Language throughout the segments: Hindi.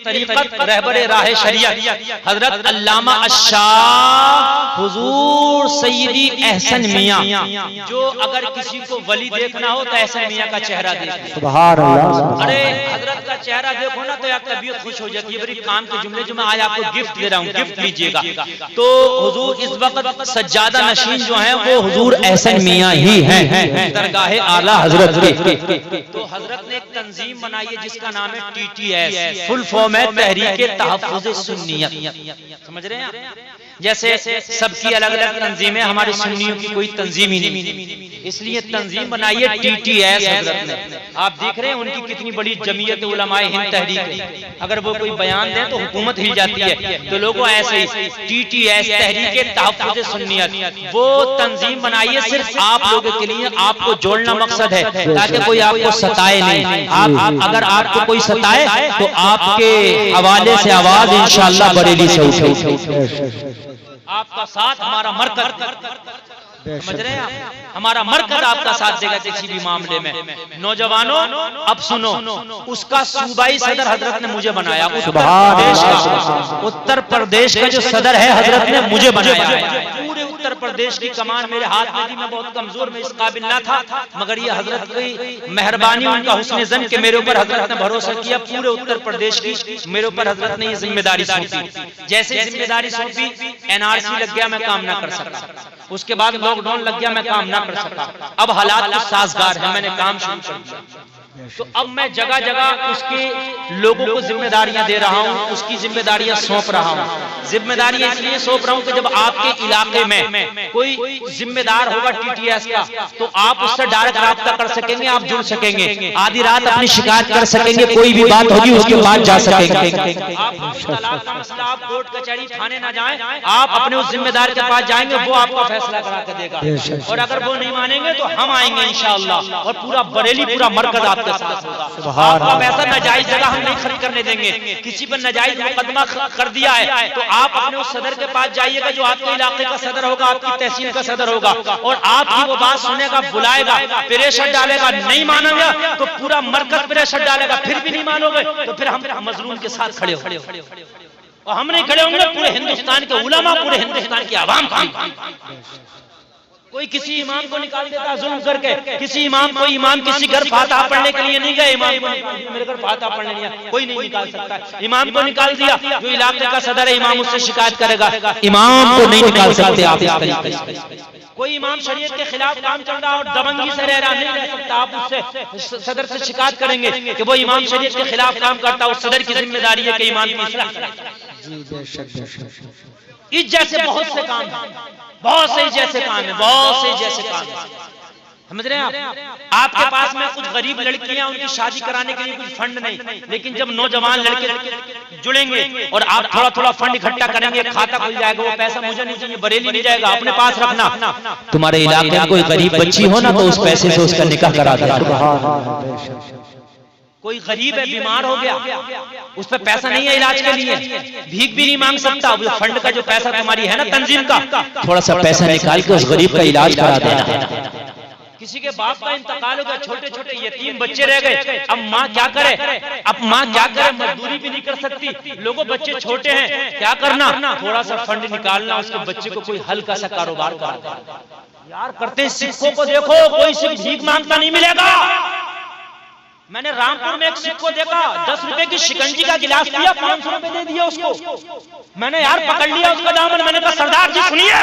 तरीक़त रहबरे राह शरीयत हजरत अल्लामा अश-शाह हुजूर सैयदी एहसन मियां, जो अगर किसी को वली देखना हो तो एहसन मियां का चेहरा देखो। सुभान अल्लाह। अरे हजरत का चेहरा देखो ना तो यार तबीयत खुश हो जाती है। बड़ी काम के जुमले जो मैं आज आपको गिफ्ट दे रहा हूँ, गिफ्ट लीजिएगा। तो हुजूर इस वक्त सज्जादा नशीन जो है वो हुजूर एहसन मियां ही हैं, दरगाह आला हजरत के। तो हजरत ने एक तंजीम बनाई है जिसका नाम है TTS, फुल फॉर्म है तहरीक तहफ़्फ़ुज़ सुन्नियत। समझ रहे हैं? जैसे सबकी अलग अलग तंजीमें, हमारे सुन्नियों की कोई तंजीम ही नहीं, इसलिए तंजीम बनाई है TTS हजरत ने। आप देख रहे हैं उनकी कितनी बड़ी जमीयत उलमाए हिंद तहरीक है। अगर वो कोई बयान दें तो हुकूमत हिल जाती है। तो लोगों ऐसे ही TTS तहरीक तहफ़्फ़ुज़ सुन्नियत, वो तंजीम बनाई है सिर्फ आप लोगों के लिए। आपको जोड़ना मकसद है ताकि कोई आपको सताए नहीं। आप अगर आपको कोई सताए तो आपके हवाले से आवाज इंशाअल्लाह बरेली से उठे। आपका साथ हमारा मरकज, समझ रहे हैं आप? हमारा मरकज आपका साथ देगा किसी भी मामले में। नौजवानों अब सुनो, उसका सूबाई सदर हजरत ने मुझे बनाया। उत्तर प्रदेश का जो सदर है हजरत ने मुझे बनाया है। पूरे उत्तर प्रदेश की कमान मेरे हाथ में थी। मैं बहुत कमजोर, में इस काबिल ना था, मगर ये हजरत की मेहरबानी, उनका हुस्न ज़न के मेरे ऊपर हजरत ने भरोसा किया। पूरे उत्तर प्रदेश की मेरे ऊपर हजरत ने ये जिम्मेदारी सौंपी। जैसे जिम्मेदारी सौंपी, NRC लग गया, मैं काम ना कर सका। उसके बाद लॉकडाउन लग गया, मैं काम ना कर सका। अब हालात कुछ साजगार है, मैंने काम शुरू कर दिया। तो अब मैं जगह जगह उसके लोगों को जिम्मेदारियां दे रहा हूं, उसकी जिम्मेदारियां सौंप रहा हूं। जिम्मेदारियां इसलिए सौंप रहा हूं कि जब आपके इलाके में कोई जिम्मेदार होगा TTS का, तो आप उससे डायरेक्ट राब्ता कर सकेंगे, आप जुड़ सकेंगे, आधी रात अपनी शिकायत कर सकेंगे, कोई भी बात होगी उसके बाद जा सकेंगे। आप कोर्ट कचहरी थाने ना जाएं, आप अपने उस जिम्मेदार के पास जाएंगे, वो आपका फैसला करा के देगा। और अगर वो नहीं मानेंगे तो हम आएंगे इंशाअल्लाह, और पूरा बरेली, पूरा मरकज आपके साथ होगा। आपका पैसा नाजायज जगह हम नहीं खर्च करने देंगे। किसी पर नाजायज मुकदमा कर दिया है तो आप अपने उस सदर के पास जाइएगा, जो आपके इलाके का सदर होगा, आपकी तहसील का सदर होगा, और आपकी वो बात सुनेगा, बुलाएगा, प्रेशर डालेगा। नहीं मानेगा तो पूरा मरकज प्रेशर डालेगा। फिर भी नहीं मानोगे तो फिर हम मजलूम के साथ खड़े हो, और हम नहीं खड़े होंगे, पूरे हिंदुस्तान के उलमा, पूरे हिंदुस्तान की आवाम खड़ी। कोई किसी इमाम को निकाल देता जुल्म करके। किसी इमाम, कोई इमाम किसी घर फातिहा पढ़ने के लिए नहीं गए, इमाम को मेरे घर फातिहा पढ़ने नहीं आया, कोई नहीं निकाल सकता। इमाम को निकाल दिया, जो इलाके का सदर है, इमाम उससे शिकायत करेगा। इमाम को नहीं निकाल सकते आप इस तरीके से। कोई इमाम शरीयत के खिलाफ काम चल रहा और दबंगी से रह रहा, नहीं रह सकता। आप उससे सदर से शिकायत करेंगे कि वो इमाम शरीयत के खिलाफ काम करता, उस सदर की जिम्मेदारी है कि इमाम की इस्लाह करे। इस जैसे बहुत से काम, बहुत से जैसे काम है, बहुत से जैसे काम है। समझ रहे हैं आप? आपके पास में कुछ गरीब लड़कियां, उनकी शादी कराने के लिए कुछ फंड नहीं, लेकिन जब नौजवान लड़के जुड़ेंगे और आप थोड़ा थोड़ा फंड इकट्ठा करेंगे, खाता खुल जाएगा। वो पैसा मुझे नहीं चाहिए, बरेली नहीं जाएगा, अपने पास रखना। तुम्हारे इलाके में कोई गरीब बच्ची हो ना तो उस पैसे से उसका निकाह करा देना। कोई गरीब है, बीमार हो गया, उस पर पैसा नहीं है इलाज के लिए, भीख भी नहीं मांग सकता, वो फंड का जो पैसा तुम्हारी है ना तंजीम का, थोड़ा सा पैसा निकाल के उस गरीब का इलाज करा देना। किसी के बाप का इंतकाल हो गया, छोटे छोटे यतीम बच्चे रह गए, अब माँ क्या करे? अब माँ क्या करे? मजदूरी भी नहीं कर सकती, लोगों बच्चे छोटे हैं, क्या करना? थोड़ा सा फंड निकालना, उसके बच्चे को कोई हल्का सा कारोबार करा देना। यार करते सिक्कों को देखो, कोई सिक्क भीख मांगता नहीं मिलेगा। मैंने रामपुर में एक सिक्को देखा, 10 रुपए की शिकंजी का गिलास दिया, 500 रुपए दे दिया उसको। मैंने यार पकड़ लिया उसका दामन, मैंने कहा सरदार जी सुनिए,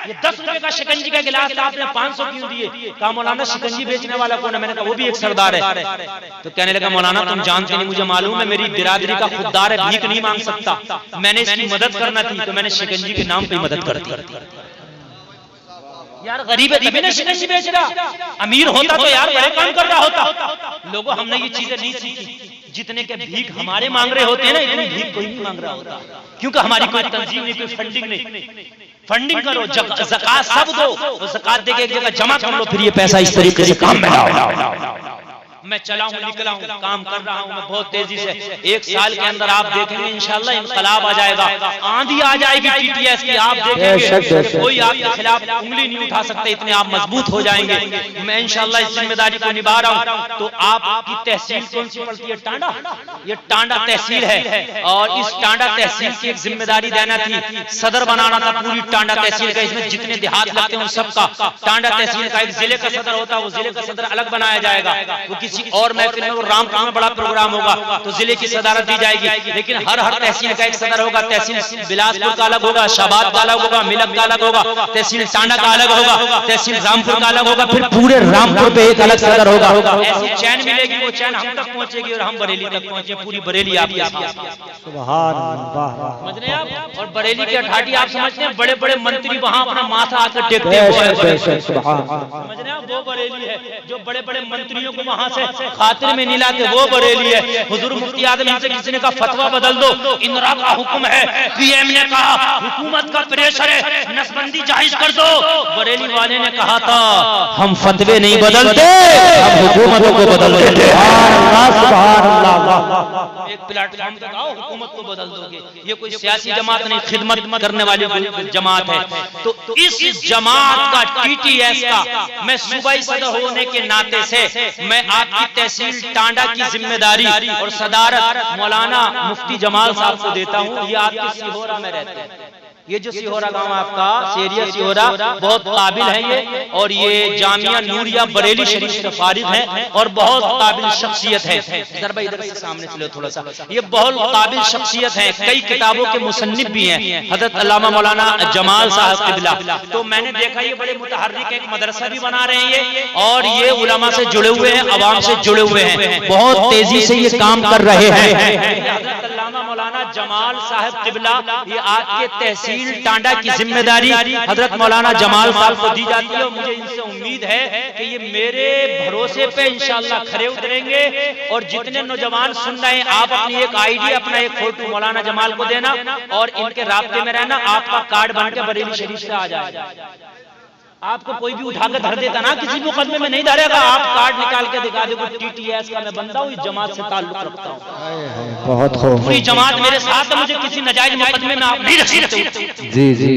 ये 10 रुपए का शिकंजी का गिलास था, आपने 500 क्यों दिए? कहा मौलाना शिकंजी बेचने वाला कौन है? मैंने कहा वो भी एक सरदार है। तो कहने लगा मौलाना तुम जानते नहीं, मुझे मालूम है, मेरी बिरादरी का खुददार है, भीख नहीं मांग सकता, मैंने इसकी मदद करना थी तो मैंने शिकंजी के नाम पे मदद कर दी। यार गरीब है ना शिकंजी बेच रहा, अमीर होता तो यार बड़े काम कर रहा होता। लोगों हमने ये चीजें नहीं सीखी। जितने के भीख हमारे मांग रहे होते हैं ना, इतनी भीख कोई नहीं मांग रहा होता, क्योंकि हमारी कोई तंजीम नहीं, कोई फंडिंग नहीं। फंडिंग करो, ज़कात सब दो, ज़कात देके एक जगह जमा कर लो, फिर ये पैसा इस तरीके से काम में लाओ। मैं चला हूँ, निकला हूँ, काम कर रहा हूँ मैं बहुत तेजी से। 1 साल के अंदर आप देखेंगे इंशाल्लाह इनकलाब आ जाएगा, आंधी आ जाएगी टीटीएस की। आप देखेंगे कोई आपके खिलाफ उंगली नहीं उठा सकते, इतने आप मजबूत हो जाएंगे। मैं इंशाल्लाह इस जिम्मेदारी को निभा रहा हूँ। तो आपकी तहसील कौन सी पड़ती है? टांडा। ये टांडा तहसील है और इस टांडा तहसील की एक जिम्मेदारी देना थी, सदर बनाना था पूरी टांडा तहसील का। इसमें जितने देहात लगते हैं उन सबका टांडा तहसील का एक जिले का सदर होता है, वो जिले का सदर अलग बनाया जाएगा। वो किसी और महफिल में, वो रामपुर में बड़ा प्रोग्राम होगा तो जिले की सदारत दी जाएगी। लेकिन हर तहसील का एक सदर होगा। तहसील बिलासपुर का अलग होगा, शाबाद का अलग होगा, मिलक का अलग होगा, तहसील टांडा का अलग होगा, तहसील रामपुर का अलग होगा, फिर पूरे रामपुर पे एक अलग सदर होगा। ऐसी चैन मिलेगी, वो चैन हम तक पहुंचेगी और हम बरेली तक पहुंचे, पूरी बरेली आपके साथ। सुभान अल्लाह। समझ रहे हैं आप? और बरेली की अठाठी आप समझते हैं, बड़े बड़े मंत्री वहां अपना माथा आकर टेकते हैं, समझ रहे हैं आप? वो बरेली है। जो बड़े बड़े मंत्रियों को वहां से खातिर में नहीं लाते, वो बरेली है। हुजूर मुफ्ती आजम इनसे किसी ने कहा फतवा बदल दो, इंदिरा का हुक्म है, पीएम ने कहा हुकूमत का प्रेशर है, नसबंदी जायज कर दो। बरेली वाले ने कहा था हम फतवे नहीं बदलते, हम हुकूमतों को बदल देते हैं। एक प्लेटफॉर्म तक आओ, हुकूमत को बदल दोगे। ये कोई सियासी जमात नहीं, खिदमत करने वाली जमात है। तो इस जमात का, टीटीएस का, मैं सूबाई सदर होने के नाते से मैं आपकी तहसील टांडा की जिम्मेदारी और सदारत मौलाना मुफ्ती जमाल साहब को देता हूँ। ये आपके सिहोरा में रहते हैं। ये जो सिहोरा गांव आपका सेरिया सिहोरा, बहुत काबिल है ये, और ये जामिया नूरिया बरेली शरीफ से फारिग है और बहुत काबिल शख्सियत है। इधर से सामने चलो थोड़ा सा। ये बहुत काबिल शख्सियत है, कई किताबों के मुसन्निफ भी हैं, हजरत अल्लामा मौलाना जमाल साहब किबला। तो मैंने देखा ये बड़े मुतहर्रिक, एक मदरसा भी बना रहे हैं ये, और ये उलमा से जुड़े हुए हैं, अवाम से जुड़े हुए हैं, बहुत तेजी से ये काम कर रहे हैं। हजरत अल्लामा मौलाना जमाल साहब किबला, ये आपके तहसील टांडा की जिम्मेदारी हजरत मौलाना जमाल साहब को दी जाती है। और मुझे इनसे उम्मीद है कि ये मेरे भरोसे पे इंशाअल्लाह खरे उतरेंगे। और जितने नौजवान सुन रहे हैं, आप अपनी एक आईडी, अपना एक फोटो मौलाना जमाल को देना और इनके राब्ते में रहना। आपका कार्ड बन के बरेली शरीफ से आ जाएगा। आपको कोई भी उठाकर धर देता ना, किसी मुकदमे में नहीं धरेगा, आप कार्ड निकाल के दिखा दो, टीटीएस का मैं बंदा हूँ, इस जमात से ताल्लुक रखता हूँ, बहुत खूब, पूरी जमात मेरे साथ है, मुझे किसी नाजायज मुकदमे में आप नहीं रख सकते। जी जी।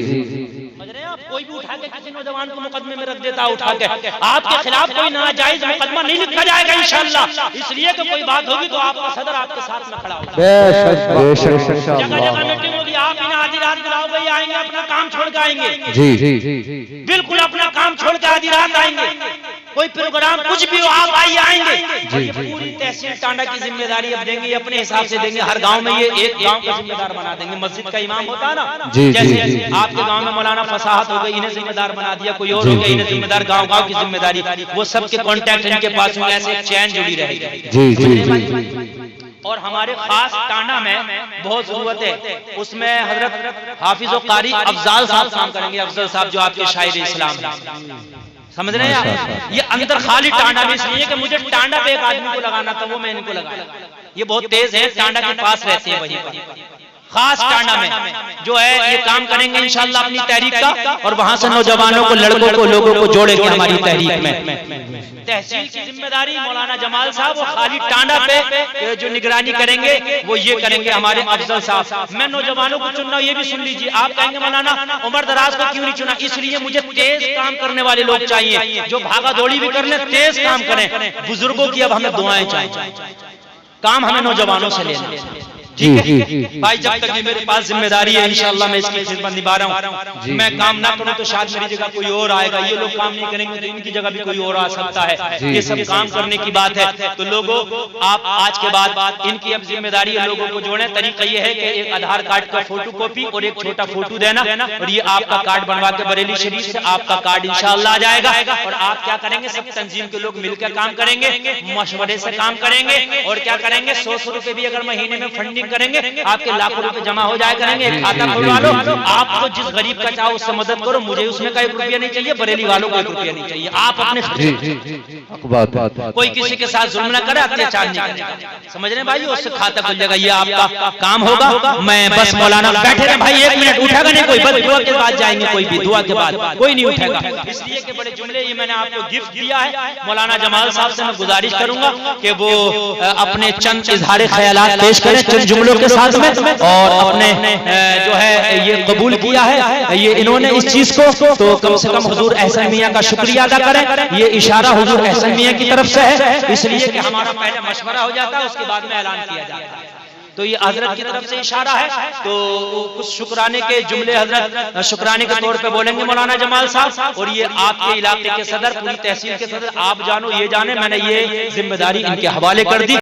समझ रहे हैं आप? कोई भी उठा के किसी नौजवान को मुकदमे में रख देता, उठा के आपके खिलाफ कोई नाजायज मुकदमा नहीं लिखा जाएगा इंशाअल्लाह। इसलिए कि कोई बात होगी तो आपका सदर आपके साथ में खड़ा होगा। जगह जगह मीटिंग होगी, आप इन आधी रात बुलाओ भाई, आएंगे अपना काम छोड़ के आएंगे। जी जी, बिल्कुल अपना काम छोड़ के आधी रात आएंगे। कोई प्रोग्राम कुछ भी हो, आप आइए, आएंगे। और ये पूरी तहसील टांडा की जिम्मेदारी अब देंगे, अपने हिसाब से देंगे। हर गांव में ये एक गांव का जिम्मेदार बना देंगे। मस्जिद का इमाम होता है ना, जैसे आपके गांव में मौलाना फसाहत हो गई, इन्हें जिम्मेदार बना दिया, कोई और हो गया इन्हें जिम्मेदार, गांव की जिम्मेदारी, वो सबके कॉन्टैक्ट इनके पास होंगे, ऐसे चैन जुड़ी रहेगी। जी जी। और हमारे खास टांडा में बहुत जरूरत है, उसमें हजरत हाफिज और कारी अफजाल साहब काम करेंगे। अफजल साहब जो आपके शायर इस्लाम हैं, समझ रहे हैं आप? ये अंदर खाली टांडा में इसलिए कि मुझे टांडा पे एक आदमी को लगाना था, वो मैं इनको लगाया। ये बहुत तेज है, टांडा के पास रहते हैं, वहीं पर खास टांडा में जो है ये काम करेंगे इंशाअल्लाह अपनी तहरीक का। और वहां से नौजवानों को, लड़कों को, लोगों को जोड़ेंगे हमारी तहरीक में। तहसील की जिम्मेदारी मौलाना जमाल साहब, और खाली टांडा पे जो निगरानी करेंगे वो ये करेंगे हमारे अफजल साहब। मैं नौजवानों को चुन रहा हूँ, ये भी सुन लीजिए। आप कहेंगे मौलाना उमर दराज को क्यों नहीं चुना? इसलिए मुझे तेज काम करने वाले लोग चाहिए, जो भागा दौड़ी भी कर ले, तेज काम करें। बुजुर्गों की अब हमें दुआएं चाहिए, काम हमें नौजवानों से लेना। ठीक है भाई, जब तक ये मेरे पास जिम्मेदारी है इंशाअल्लाह मैं इसकी खिदमत निभा रहा हूँ। मैं काम ना करूँ तो शायद मेरी जगह कोई और आएगा, ये लोग काम नहीं करेंगे तो इनकी जगह भी कोई और आ सकता है। ये सब काम करने की बात है। तो लोगों, आप आज के बाद इनकी अब जिम्मेदारी है, लोगों को जोड़ें। तरीका ये है कि एक आधार कार्ड का फोटो कॉपी और एक छोटा फोटो देना, और ये आपका कार्ड बनवा के बरेली शरीफ से आपका कार्ड इंशाअल्लाह आ जाएगा। और आप क्या करेंगे, सब तंजीम के लोग मिलकर काम करेंगे, मशवरे से काम करेंगे। और क्या करेंगे, 100 रुपए भी अगर महीने में फंडिंग नहीं करेंगे, आपके लाखों रुपए जमा हो जाए करेंगे, एक खाता खुलवा लो, आपको जिस गरीब का चाहो उससे मदद करो, मुझे उसमें का 1 रुपया नहीं चाहिए, बरेली वालों को 1 रुपया नहीं चाहिए, आप अपने कोई किसी के साथ जुल्म ना करे, अत्याचार नहीं करेगा, समझ रहे भाई, उससे खाता खुल जाएगा, ये आपका काम होगा। मैं बस मौलाना बैठे रहे भाई, 1 मिनट उठेगा नहीं कोई, बस दुआ के बाद जाएंगे, कोई भी दुआ के बाद कोई नहीं उठेगा, इसलिए कि बड़े जुमले ये मैंने आपको गिफ्ट दिया है। मौलाना जमाल साहब से मैं गुजारिश करूंगा कि वो अपने चंद इजहार ख्यालात पेश करें चंद जुमलों के साथ में, और अपने जो है ये कबूल किया है ये इन्होंने इस चीज को, तो कम से कम हुजूर एहसन मियां का शुक्रिया अदा करें। ये इशारा हुजूर एहसन मियां की तरफ से है, इसलिए कि हमारा पहले मशवरा हो जाता है, उसके बाद में ऐलान किया जाता है, तो ये हजरत की तरफ से इशारा है, तो कुछ शुक्राने के जुमले हजरत शुक्राने के तौर पे बोलेंगे मौलाना जमाल साहब। और ये आपके इलाके के सदर, पूरी तहसील के सदर, आप जानो ये जाने, मैंने ये जिम्मेदारी इनके हवाले कर दी।